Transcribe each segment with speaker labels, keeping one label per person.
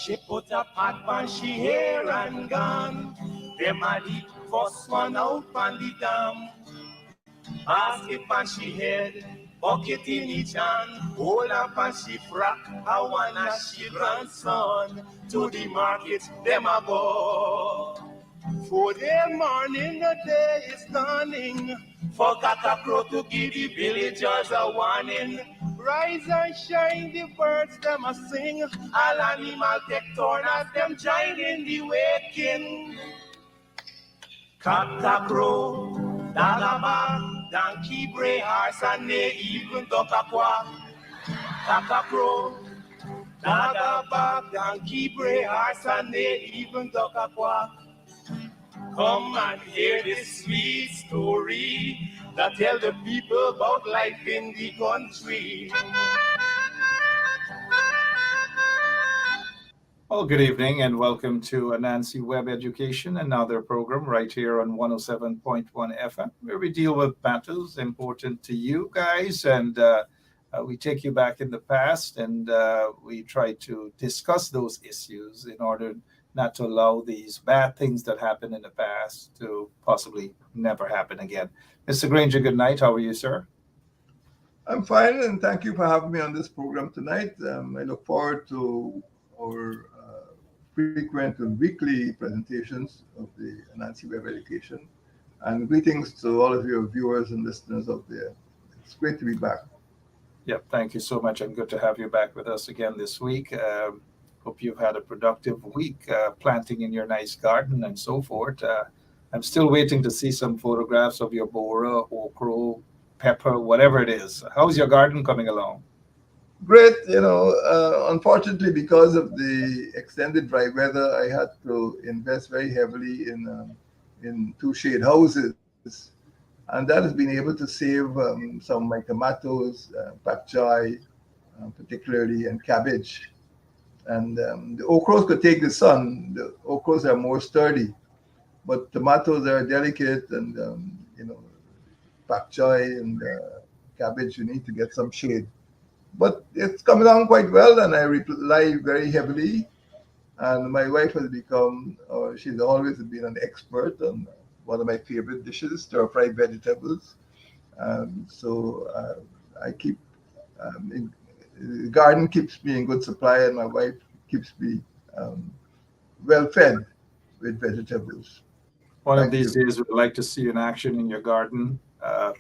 Speaker 1: She put a pot on she hair and gone. Them a the first one out on the dam. Basket on she head, bucket in each hand, hold up on she frack, I wanna she grandson. To the market, them a go. For the morning, the day is dawning. For Crow to give the villagers a warning. Rise and shine, the birds them a sing. All animal take turn as them join in the waking. Crow, dagaba, donkey bray, horse and they even duck a quack. Crow, dagaba, donkey bray, horse and they even duck a quack. Come and hear this sweet story that tell the people about life in the country.
Speaker 2: Well, good evening and welcome to Anansi Web Education, another program right here on 107.1 FM, where we deal with matters important to you guys. And we take you back in the past and we try to discuss those issues in order not to allow these bad things that happened in the past to possibly never happen again. Mr. Granger, good night. How are you, sir?
Speaker 3: I'm fine, and thank you for having me on this program tonight. I look forward to our frequent and weekly presentations of the Anansi Web Education. And greetings to all of your viewers and listeners out there. It's great to be back.
Speaker 2: Yep, thank you so much, and good to have you back with us again this week. Hope you've had a productive week planting in your nice garden and so forth. I'm still waiting to see some photographs of your bora, okra, pepper, whatever it is. How's your garden coming along?
Speaker 3: Great. Unfortunately, because of the extended dry weather, I had to invest very heavily in two shade houses. And that has been able to save some of my tomatoes, pak chai, particularly, and cabbage. And the okras could take the sun. The okras are more sturdy, but tomatoes are delicate, and pak chai and cabbage, you need to get some shade. But it's coming along quite well, and I rely very heavily. And my wife has become, or she's always been an expert on one of my favorite dishes, stir-fried vegetables. So I keep the garden keeps me in good supply, and my wife keeps me well fed with vegetables.
Speaker 2: One of
Speaker 3: Thank
Speaker 2: these
Speaker 3: you.
Speaker 2: days, we'd like to see you in action in your garden.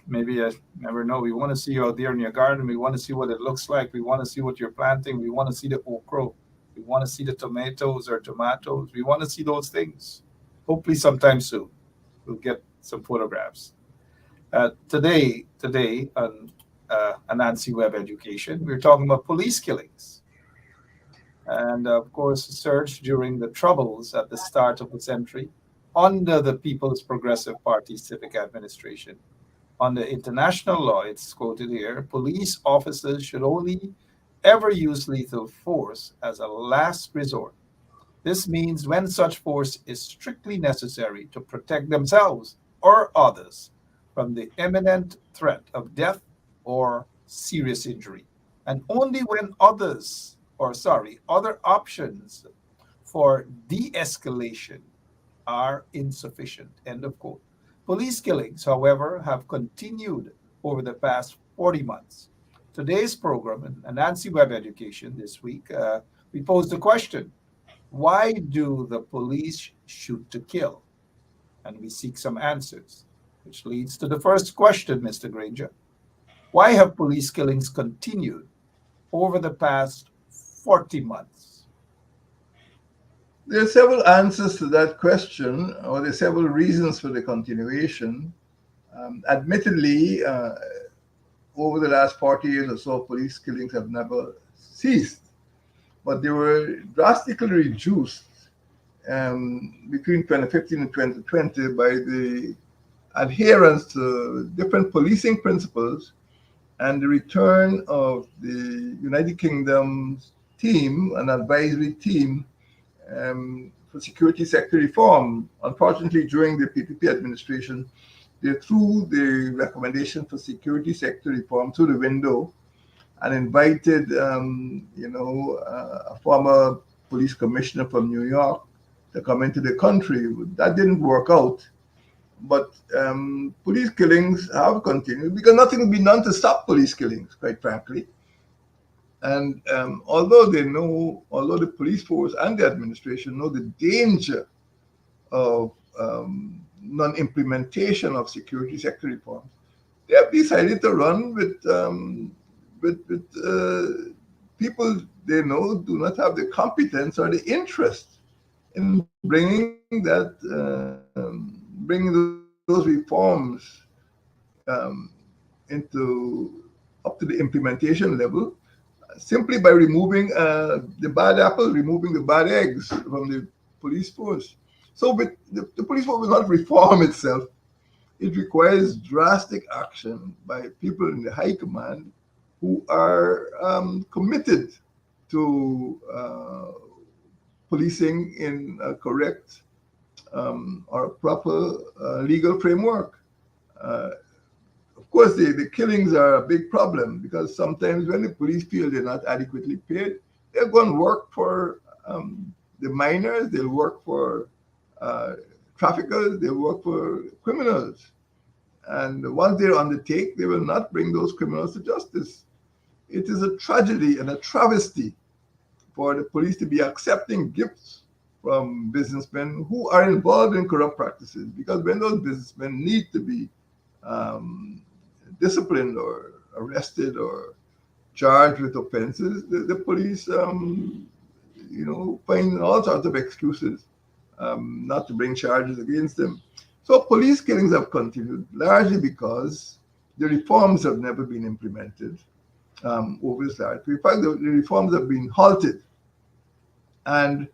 Speaker 2: Maybe I never know. We want to see you out there in your garden. We want to see what it looks like. We want to see what you're planting. We want to see the okra. We want to see the tomatoes or tomatoes. We want to see those things. Hopefully, sometime soon, we'll get some photographs. Today on Anansi Web Education, we're talking about police killings. And of course, surged during the Troubles at the start of the century under the People's Progressive Party civic administration. Under international law, it's quoted here, police officers should only ever use lethal force as a last resort. This means when such force is strictly necessary to protect themselves or others from the imminent threat of death or serious injury, and only when other options for de-escalation are insufficient. End of quote. Police killings, however, have continued over the past 40 months. Today's program, in Anansi Web Education this week, we posed the question, why do the police shoot to kill? And we seek some answers, which leads to the first question, Mr. Granger. Why have police killings continued over the past 40 months?
Speaker 3: There are several answers to that question, or there are several reasons for the continuation. Admittedly, over the last 40 years or so, police killings have never ceased, but they were drastically reduced between 2015 and 2020 by the adherence to different policing principles and the return of the United Kingdom's team, an advisory team for security sector reform. Unfortunately, during the PPP administration, they threw the recommendation for security sector reform through the window and invited, a former police commissioner from New York to come into the country. That didn't work out. But police killings have continued because nothing has been done to stop police killings, quite frankly. And although the police force and the administration know the danger of non-implementation of security sector reforms, they have decided to run with people they know do not have the competence or the interest in bringing those reforms into up to the implementation level, simply by removing the bad apple, removing the bad eggs from the police force. So, with the police force will not reform itself. It requires drastic action by people in the high command who are committed to policing in a correct or a proper legal framework. Of course, the killings are a big problem because sometimes when the police feel they're not adequately paid, they're going to work for the minors, they'll work for traffickers, they'll work for criminals. And once they're on the take, they will not bring those criminals to justice. It is a tragedy and a travesty for the police to be accepting gifts from businessmen who are involved in corrupt practices, because when those businessmen need to be disciplined or arrested or charged with offenses, the police, find all sorts of excuses not to bring charges against them. So police killings have continued largely because the reforms have never been implemented over this last. In fact, the reforms have been halted. And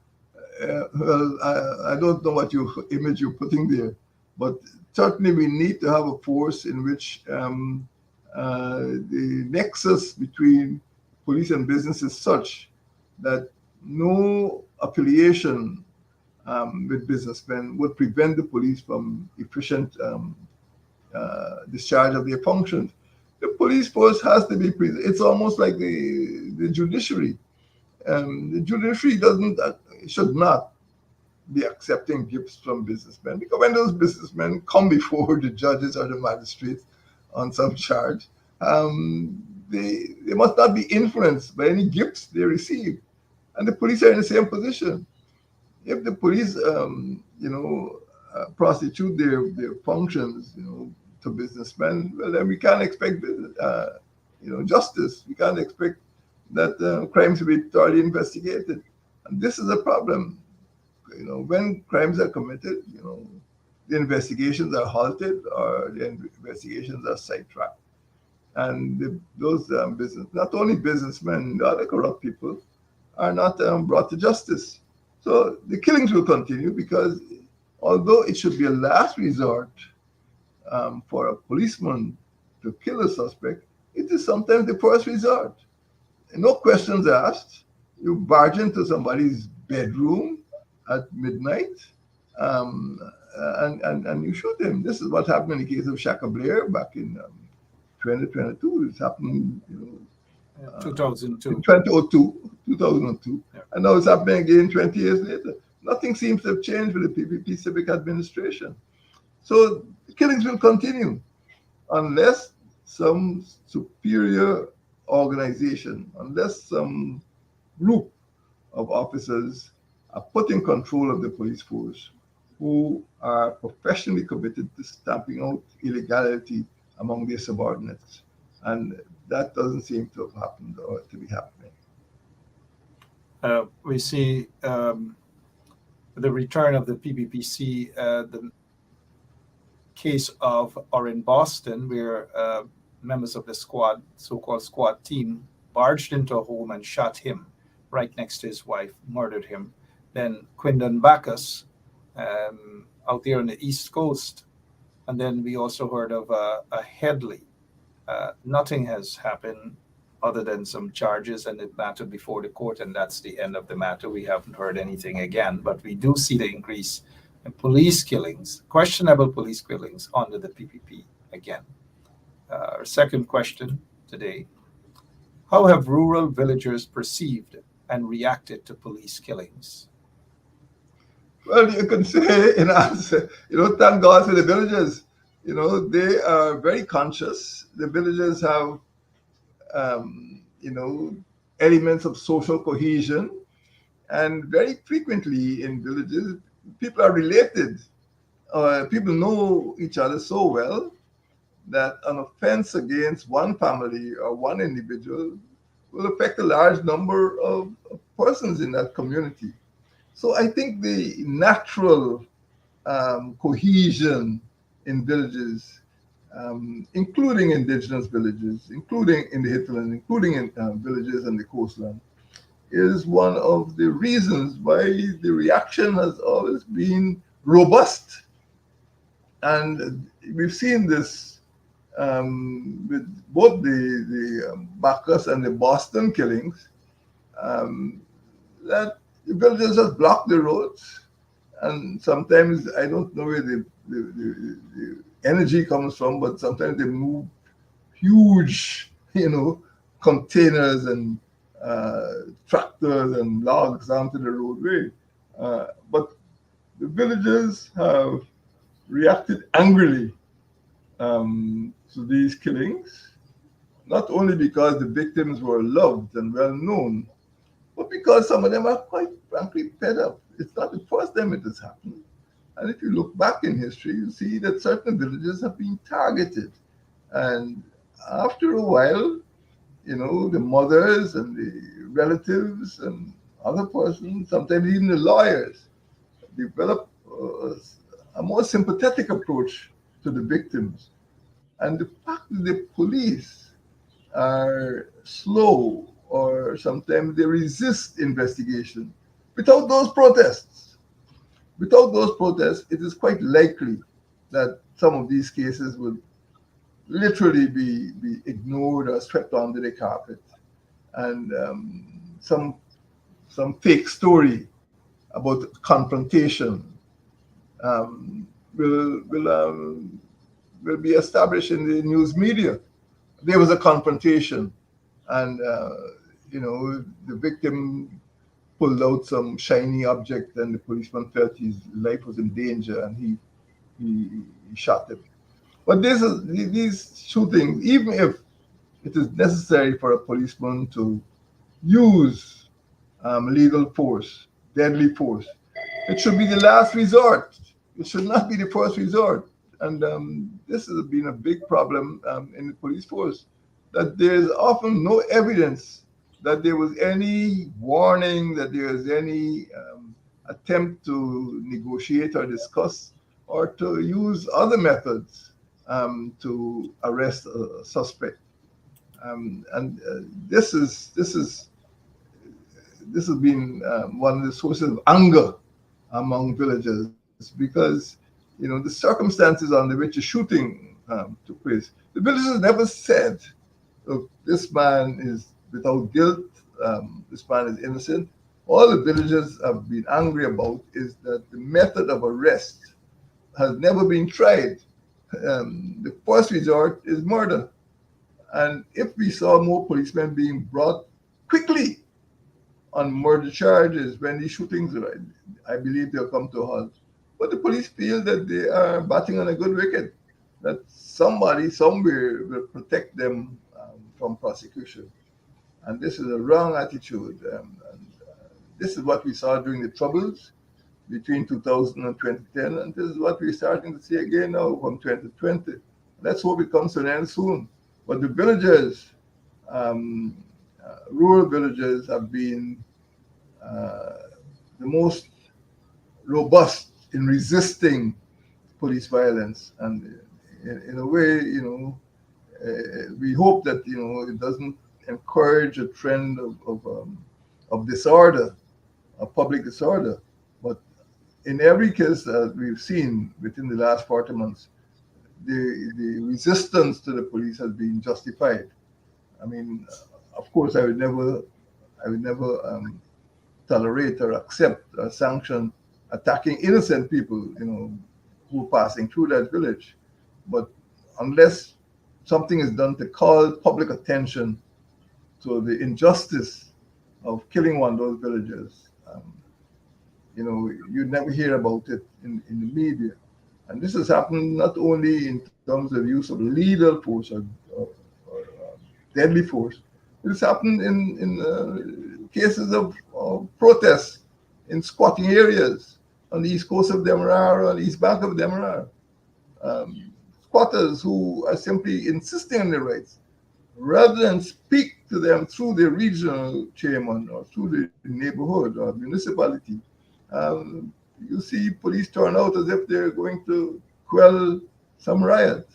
Speaker 3: I don't know what image you're putting there, but certainly we need to have a force in which the nexus between police and business is such that no affiliation with businessmen would prevent the police from efficient discharge of their functions. The police force has to be it's almost like the judiciary. The judiciary should not be accepting gifts from businessmen, because when those businessmen come before the judges or the magistrates on some charge, they must not be influenced by any gifts they receive. And the police are in the same position. If the police, prostitute their functions, to businessmen, well, then we can't expect, justice. We can't expect that crimes will be thoroughly investigated. And this is a problem. When crimes are committed, the investigations are halted or the investigations are sidetracked. And those not only businessmen, the other corrupt people are not brought to justice. So the killings will continue because although it should be a last resort for a policeman to kill a suspect, it is sometimes the first resort. No questions asked. You barge into somebody's bedroom at midnight and you shoot him. This is what happened in the case of Shaka Blair back in 2022. It's happened,
Speaker 2: 2002.
Speaker 3: 2002.
Speaker 2: Yeah.
Speaker 3: And now it's happening again 20 years later. Nothing seems to have changed with the PPP civic administration. So killings will continue unless some superior organization, unless some group of officers are put in control of the police force who are professionally committed to stamping out illegality among their subordinates. And that doesn't seem to have happened or to be happening.
Speaker 2: We see the return of the PPPC, the case in Boston, where members of the squad, so-called squad team, barged into a home and shot him right next to his wife, murdered him. Then Quindon Bacchus out there on the East Coast. And then we also heard of a Headley. Nothing has happened other than some charges and the matter before the court, and that's the end of the matter. We haven't heard anything again, but we do see the increase in police killings, questionable police killings under the PPP again. Our second question today: how have rural villagers perceived and reacted to police killings?
Speaker 3: Well, you can say in answer, thank God for the villagers. They are very conscious. The villagers have, elements of social cohesion. And very frequently in villages, people are related. People know each other so well that an offense against one family or one individual will affect a large number of persons in that community. So I think the natural cohesion in villages, including indigenous villages, including in the hinterland, including in villages on the coastline, is one of the reasons why the reaction has always been robust. And we've seen this with both the Bacchus and the Boston killings, that the villagers just block the roads. And sometimes I don't know where the energy comes from, but sometimes they move huge, containers and tractors and logs onto the roadway. But the villagers have reacted angrily to these killings, not only because the victims were loved and well known, but because some of them are quite frankly fed up. It's not the first time it has happened. And if you look back in history, you see that certain villages have been targeted. And after a while, the mothers and the relatives and other persons, sometimes even the lawyers, develop a more sympathetic approach to the victims. And the fact that the police are slow or sometimes they resist investigation without those protests, it is quite likely that some of these cases would literally be ignored or swept under the carpet. And some fake story about confrontation um, will will um, will be established in the news media. There was a confrontation, and the victim pulled out some shiny object, and the policeman felt his life was in danger, and he shot him. But these shootings, even if it is necessary for a policeman to use lethal force, deadly force, it should be the last resort. It should not be the first resort. And this has been a big problem in the police force, that there's often no evidence that there was any warning, that there was any attempt to negotiate or discuss or to use other methods to arrest a suspect. And this has been one of the sources of anger among villagers, because the circumstances under which the shooting took place, the villagers never said, "Look, this man is without guilt. This man is innocent." All the villagers have been angry about is that the method of arrest has never been tried. The first resort is murder, and if we saw more policemen being brought quickly on murder charges when these shootings, I believe they'll come to a halt. But the police feel that they are batting on a good wicket, that somebody somewhere will protect them from prosecution. And this is a wrong attitude. This is what we saw during the Troubles between 2000 and 2010, and this is what we're starting to see again now from 2020. Let's hope it comes to an end soon. But the villagers, rural villages, have been the most robust in resisting police violence, and in a way, we hope that it doesn't encourage a trend of disorder, of public disorder. But in every case that we've seen within the last 40 months, the resistance to the police has been justified. I mean, of course, I would never tolerate or accept or sanction attacking innocent people, who are passing through that village. But unless something is done to call public attention to the injustice of killing one of those villagers. You never hear about it in the media. And this has happened not only in terms of use of lethal force or deadly force, it has happened in cases of protests in squatting areas on the east coast of Demerara, on the east bank of Demerara. Squatters who are simply insisting on their rights rather than speak to them through the regional chairman or through the neighborhood or municipality. Um, you see police turn out as if they're going to quell some riot.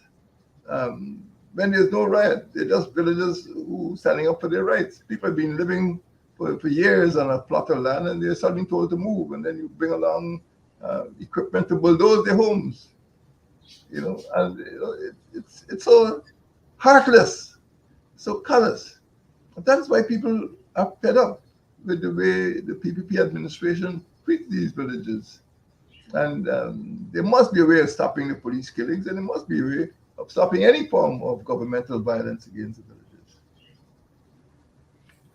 Speaker 3: When there's no riot, they're just villagers who standing up for their rights. People have been living for years on a plot of land and they're suddenly told to move, and then you bring along equipment to bulldoze their homes. And it's so heartless, so callous. That's why people are fed up with the way the PPP administration treats these villages. And there must be a way of stopping the police killings, and there must be a way of stopping any form of governmental violence against the villages.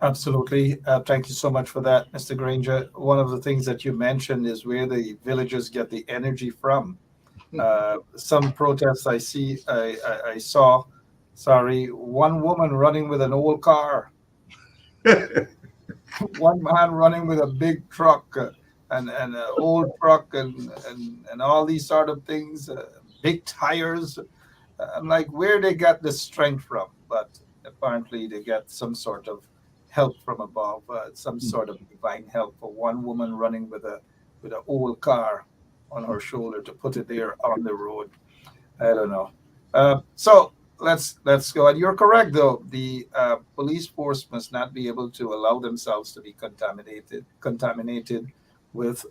Speaker 2: Absolutely. Thank you so much for that, Mr. Granger. One of the things that you mentioned is where the villagers get the energy from. Some protests I saw, sorry, one woman running with an old car, one man running with a big truck, and an old truck, and all these sort of things, big tires. I'm like, where they got the strength from? But apparently they get some sort of help from above, some sort of divine help for one woman running with an old car on her shoulder to put it there on the road. I don't know. So let's go. And you're correct, though. The police force must not be able to allow themselves to be contaminated with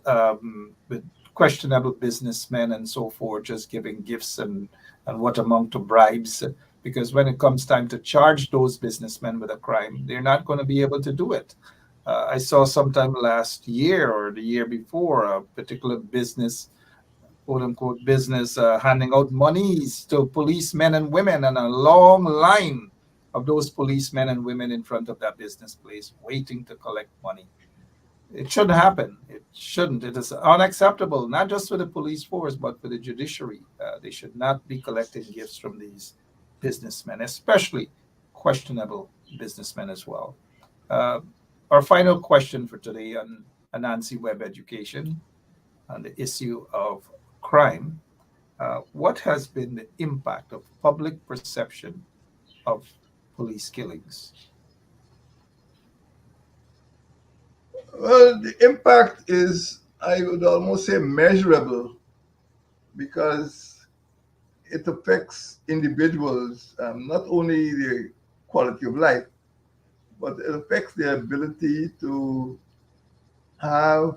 Speaker 2: questionable businessmen and so forth, just giving gifts and what amount to bribes. Because when it comes time to charge those businessmen with a crime, they're not going to be able to do it. I saw sometime last year or the year before a particular business, quote unquote business, handing out monies to policemen and women, and a long line of those policemen and women in front of that business place waiting to collect money. It shouldn't happen. It shouldn't. It is unacceptable, not just for the police force, but for the judiciary. They should not be collecting gifts from these businessmen, especially questionable businessmen as well. Uh, our final question for today on Anansi Web Education on the issue of crime. What has been the impact of public perception of police killings?
Speaker 3: Well, the impact is, I would almost say, measurable because it affects individuals, not only their quality of life, but it affects their ability to have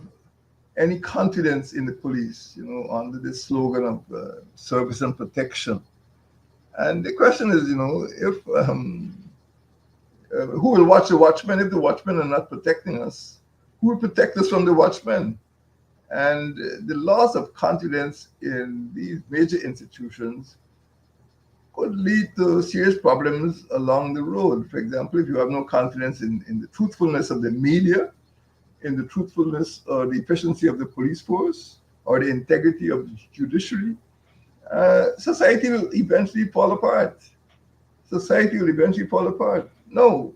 Speaker 3: any confidence in the police, under this slogan of service and protection. And the question is, if who will watch the watchmen if the watchmen are not protecting us? Who will protect us from the watchmen? And the loss of confidence in these major institutions could lead to serious problems along the road. For example, if you have no confidence in the truthfulness of the media, in the truthfulness or the efficiency of the police force, or the integrity of the judiciary, society will eventually fall apart. Society will eventually fall apart. No,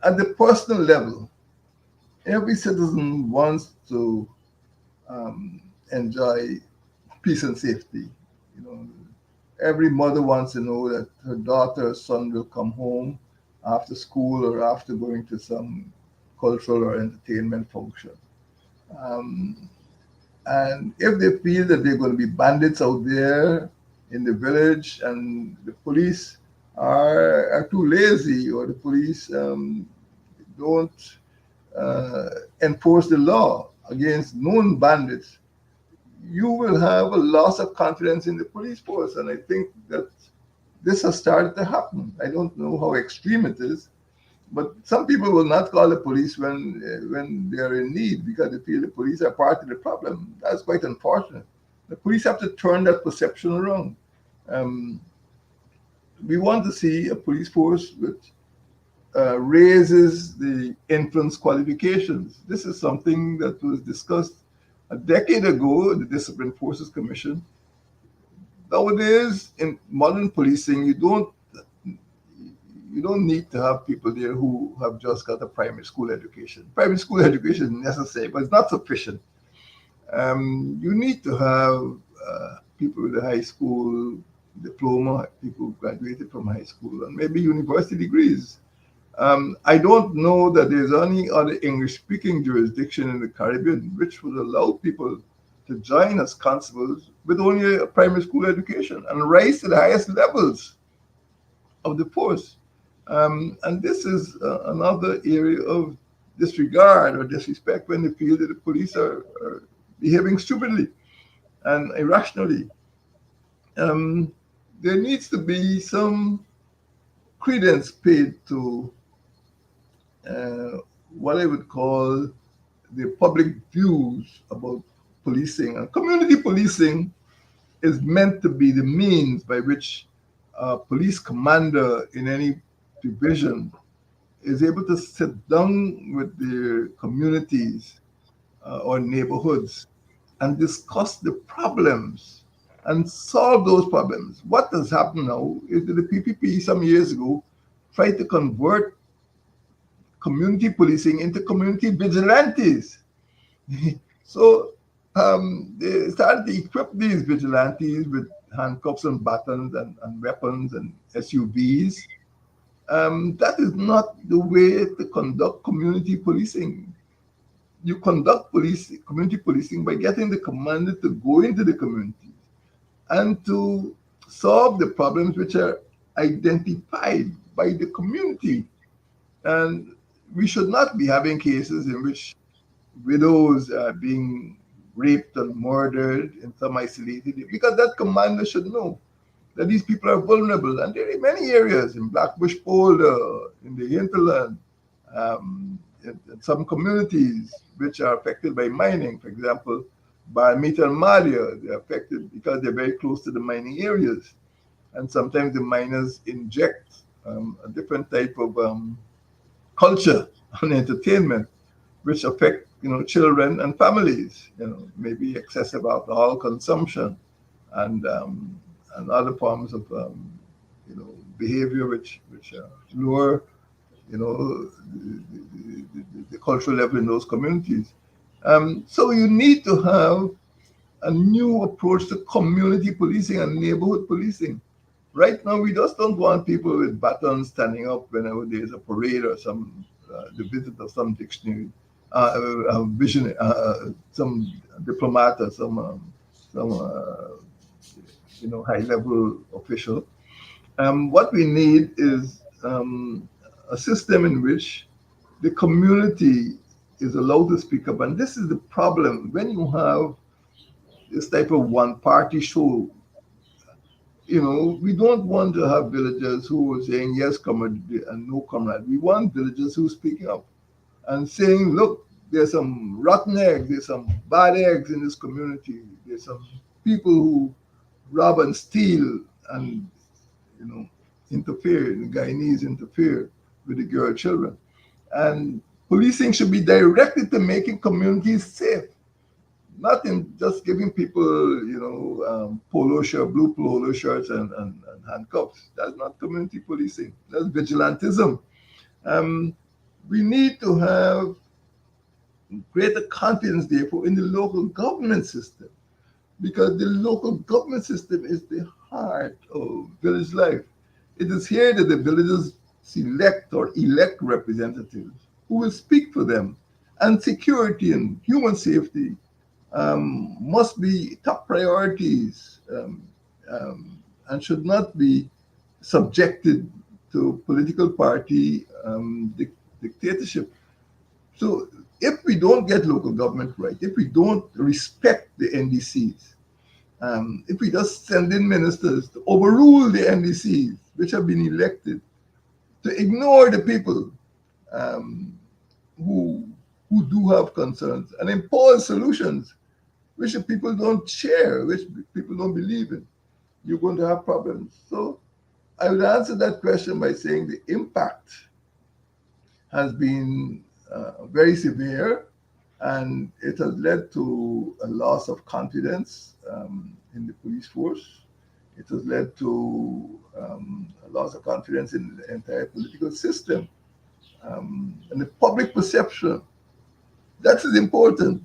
Speaker 3: at the personal level, every citizen wants to enjoy peace and safety. You know, every mother wants to know that her daughter or son will come home after school or after going to some cultural or entertainment function. Um, and if they feel that they're going to be bandits out there in the village and the police are too lazy, or the police don't enforce the law against known bandits, you will have a loss of confidence in the police force. And I think that this has started to happen. I don't know how extreme it is, but some people will not call the police when they are in need because they feel the police are part of the problem. That's quite unfortunate. The police have to turn that perception around. Um, we want to see a police force with raises the entrance qualifications. This is something that was discussed a decade ago in the Discipline Forces Commission. Nowadays, in modern policing, you don't need to have people there who have just got a primary school education. Primary school education is necessary, but it's not sufficient. You need to have people with a high school diploma, people who graduated from high school, and maybe university degrees. I don't know that there's any other English-speaking jurisdiction in the Caribbean which would allow people to join as constables with only a primary school education and rise to the highest levels of the force. And this is another area of disregard or disrespect when they feel that the police are behaving stupidly and irrationally. Um, there needs to be some credence paid to uh, what I would call the public views about policing. And community policing is meant to be the means by which a police commander in any division is able to sit down with their communities or neighborhoods and discuss the problems and solve those problems. What has happened now is that the PPP some years ago tried to convert community policing into community vigilantes. So they started to equip these vigilantes with handcuffs and batons and weapons and SUVs. That is not the way to conduct community policing. You conduct community policing by getting the commander to go into the community and to solve the problems which are identified by the community. And we should not be having cases in which widows are being raped and murdered in some isolated, because that commander should know that these people are vulnerable. And there are many areas in Blackbush Polder, in the hinterland, in some communities which are affected by mining. For example, Barmita and Malia, they're affected because they're very close to the mining areas. And sometimes the miners inject a different type of culture and entertainment, which affect children and families. Maybe excessive alcohol consumption and other forms of behavior which lower the cultural level in those communities. So you need to have a new approach to community policing and neighborhood policing. Right now, we just don't want people with batons standing up whenever there's a parade or the visit of some dictionary, visionary, some diplomat or some high-level official. What we need is a system in which the community is allowed to speak up. And this is the problem. When you have this type of one-party show, we don't want to have villagers who are saying yes, comrade, and no, comrade. We want villagers who are speaking up and saying, look, there's some rotten eggs, there's some bad eggs in this community. There's some people who rob and steal and, interfere, the Guyanese interfere with the girl children. And policing should be directed to making communities safe, not in just giving people, blue polo shirts and handcuffs. That's not community policing. That's vigilantism. We need to have greater confidence, therefore, in the local government system, because the local government system is the heart of village life. It is here that the villagers select or elect representatives who will speak for them. And security and human safety must be top priorities and should not be subjected to political party dictatorship. So if we don't get local government right, if we don't respect the NDCs, if we just send in ministers to overrule the NDCs, which have been elected, to ignore the people who do have concerns and impose solutions which the people don't share, which people don't believe in, you're going to have problems. So I would answer that question by saying the impact has been very severe, and it has led to a loss of confidence in the police force. It has led to a loss of confidence in the entire political system, and the public perception. That is important.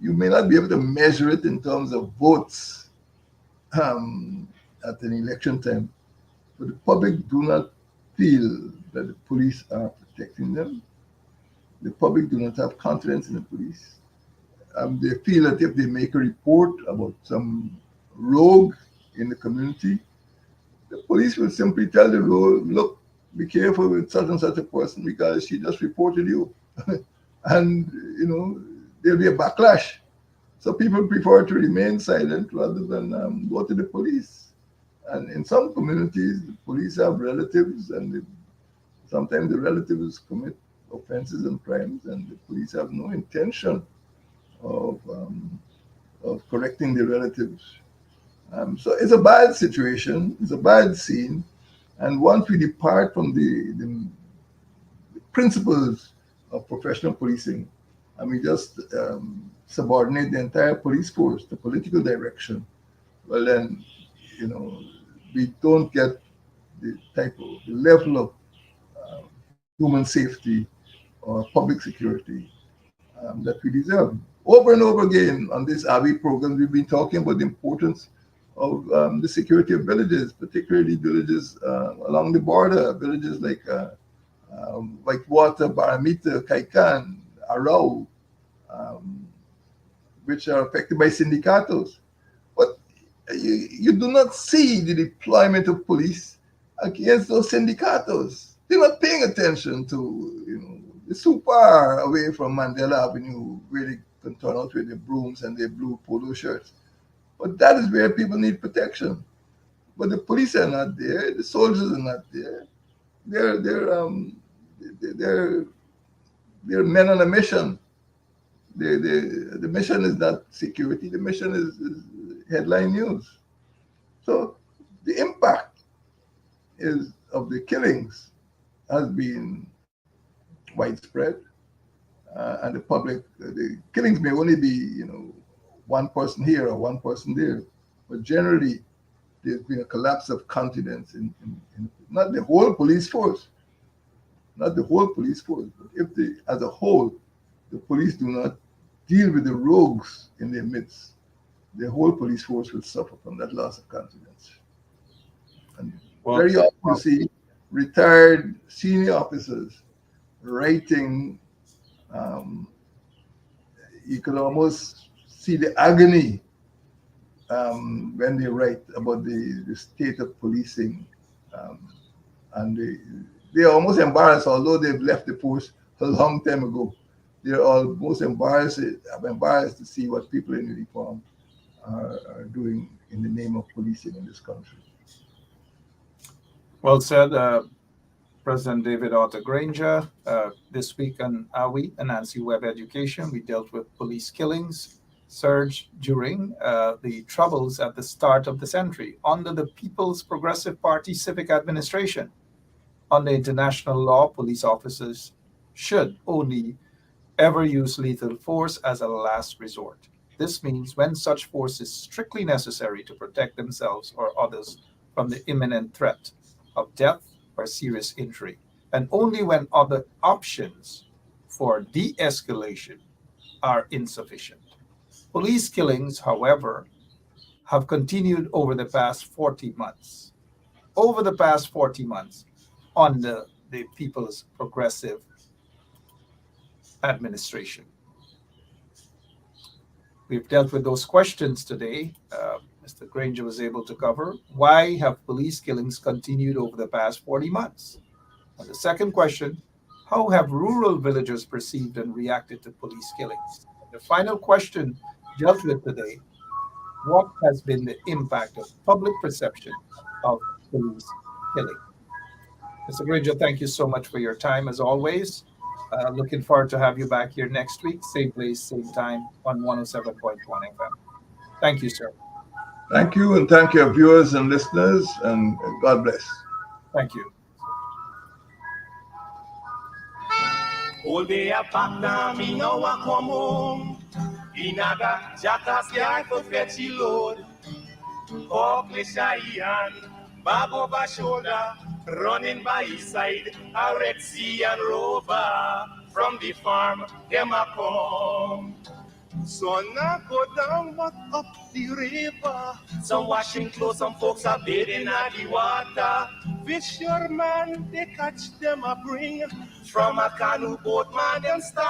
Speaker 3: You may not be able to measure it in terms of votes at an election time, but the public do not feel that the police are protecting them. The public do not have confidence in the police. They feel that if they make a report about some rogue in the community, the police will simply tell the rogue, look, be careful with such and such a person because she just reported you. And, there'll be a backlash. So people prefer to remain silent rather than go to the police. And in some communities, the police have relatives, and sometimes the relatives commit offenses and crimes, and the police have no intention of correcting the relatives. So it's a bad situation, it's a bad scene. And once we depart from the principles of professional policing, and we just subordinate the entire police force to political direction, well then, we don't get the level of human safety or public security that we deserve. Over and over again on this AVI program, we've been talking about the importance of the security of villages, particularly villages along the border, villages like Whitewater, Baramita, Kaikan, Arau, which are affected by syndicatos. But you do not see the deployment of police against those syndicatos. They're not paying attention to, the super away from Mandela Avenue, where they can turn out with their brooms and their blue polo shirts. But that is where people need protection. But the police are not there. The soldiers are not there. They're men on a mission. The mission is not security. The mission is headline news. So the impact of the killings has been widespread, and the public. The killings may only be one person here or one person there, but generally there's been a collapse of confidence in not the whole police force, but if as a whole, the police do not deal with the rogues in their midst, the whole police force will suffer from that loss of confidence. And very often you see retired senior officers writing, you could almost see the agony when they write about the state of policing, and they're almost embarrassed, although they've left the force a long time ago. They're almost embarrassed to see what people in uniform are doing in the name of policing in this country.
Speaker 2: Well said, President David Arthur Granger. This week on AWI, Anansi Web Education, we dealt with police killings surged during the troubles at the start of the century under the People's Progressive Party civic administration. Under international law, police officers should only ever use lethal force as a last resort. This means when such force is strictly necessary to protect themselves or others from the imminent threat of death or serious injury, and only when other options for de-escalation are insufficient. Police killings, however, have continued over the past 40 months. Over the past 40 months, under the People's Progressive Administration. We've dealt with those questions today. Mr. Granger was able to cover why have police killings continued over the past 40 months? And the second question, how have rural villagers perceived and reacted to police killings? And the final question dealt with today, what has been the impact of public perception of police killing? Mr. Granger, thank you so much for your time as always. Looking forward to have you back here next week, same place, same time on 107.1 FM. Thank you, sir.
Speaker 3: Thank you, and thank your viewers and listeners, and God bless.
Speaker 2: Thank you.
Speaker 1: All day a pack down, me now a come home. In a jackass yard for fetchy load. Cockle shy and bag over shoulder. Running by his side, a Red Sea and Rover. From the farm, them a come. So now go down but up the river. Some washing clothes, some folks are bathing at the water. Fisherman, they catch them a bring. From a canoe boat, man, them start.